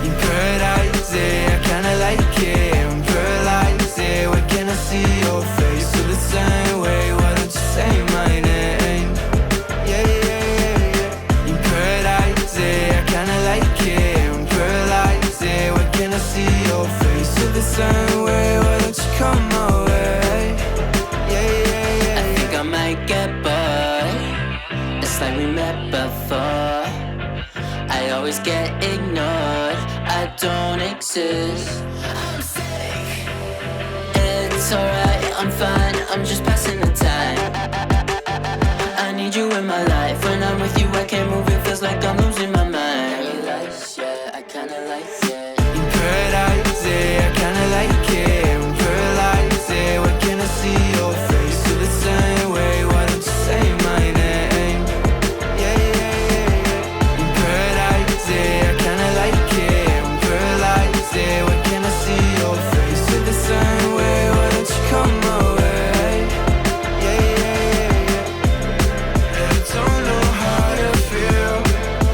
in paradise, yeah, I kinda like it. I'm paralyzed, yeah, why can't I see your face? Feel the same way, why don't you say my name? Yeah, yeah, yeah, yeah. In paradise, yeah, I kinda like it. I'm paralyzed, yeah, why can't I see your face? Feel the same way, why don't you come my way? Yeah, yeah, yeah. I think I might get bored. It's like we met before. I always get ignored. I don't exist. I'm sick. It's alright, I'm fine. I'm just passing the time. I need you in my life. When I'm with you, I can't move. It feels like I'm losing my mind. Paradise, yeah, I kinda like it. In paradise, yeah, I kinda like it. I'm paralyzed, yeah, why can't I see your face? Feel the same way, why don't you say my name? Yeah, yeah, yeah, yeah. In paradise, yeah, I kinda like it. I'm paralyzed, yeah, why can't I see your face? Feel the same way, why don't you come my way? Yeah, yeah, yeah, yeah. I don't know how to feel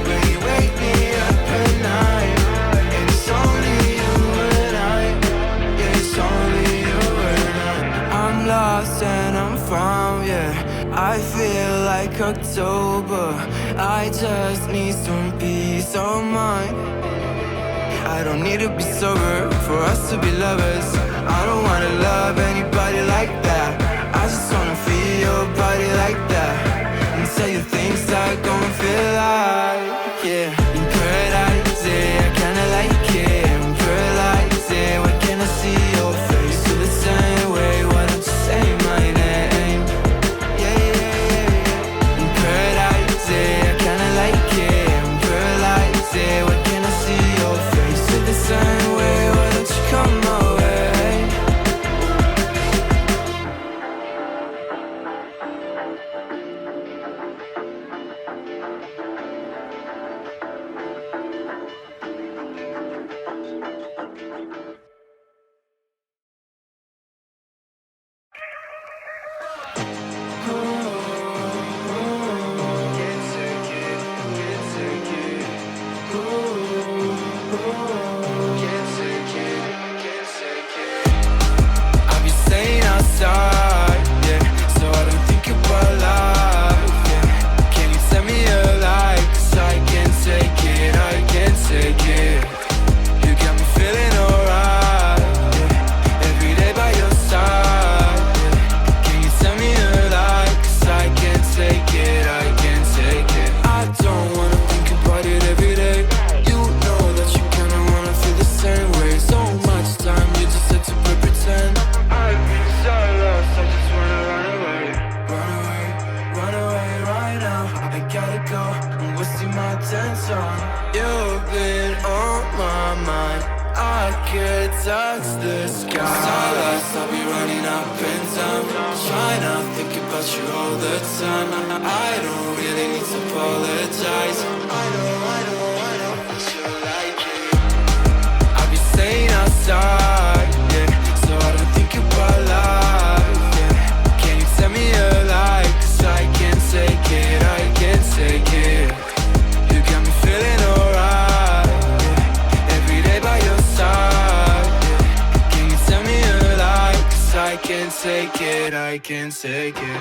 when you wake me up at night. And it's only you and I. Yeah, it's only you and I. I'm lost and I'm found, yeah. I feel like October. I just need some peace of mind. I don't need to be sober for us to be lovers. I don't wanna love anybody like that. I just wanna feel your body like that and tell you things that gon' feel like, yeah. In paradise, yeah, I kinda like it. I'm paralyzed, yeah, why can't I see your face? Feel the same way, why don't you say my name? Yeah, yeah, yeah, yeah. In paradise, yeah, I kinda like it. I'm paralyzed, yeah, why can't I see your face? Feel the same way, why don't you come my way? I'll be staying outside, yeah, so I don't think about life, yeah. Can you tell me a lie? 'Cause I can't take it, I can't take it. You got me feeling alright, yeah. Every day by your side, yeah. Can you tell me a lie? 'Cause I can't take it, I can't take it. I don't wanna think about it every day. You know that you kinda wanna feel the same way. So much time, you just had to pretend. I've been so lost, I just wanna run away. Run away, run away right now. I gotta go, I'm wasting my attention. You've been on my mind, I could touch the sky. So lost, I'll be running up and down, trying to think about you all the time. I don't really need to apologize. I know, but you like it. I'll be staying outside, yeah, so I don't think about life, yeah. Can you tell me a lie? 'Cause I can't take it, I can't take it. You got me feeling alright, yeah. Every day by your side, yeah. Can you tell me a lie? 'Cause I can't take it, I can't take it.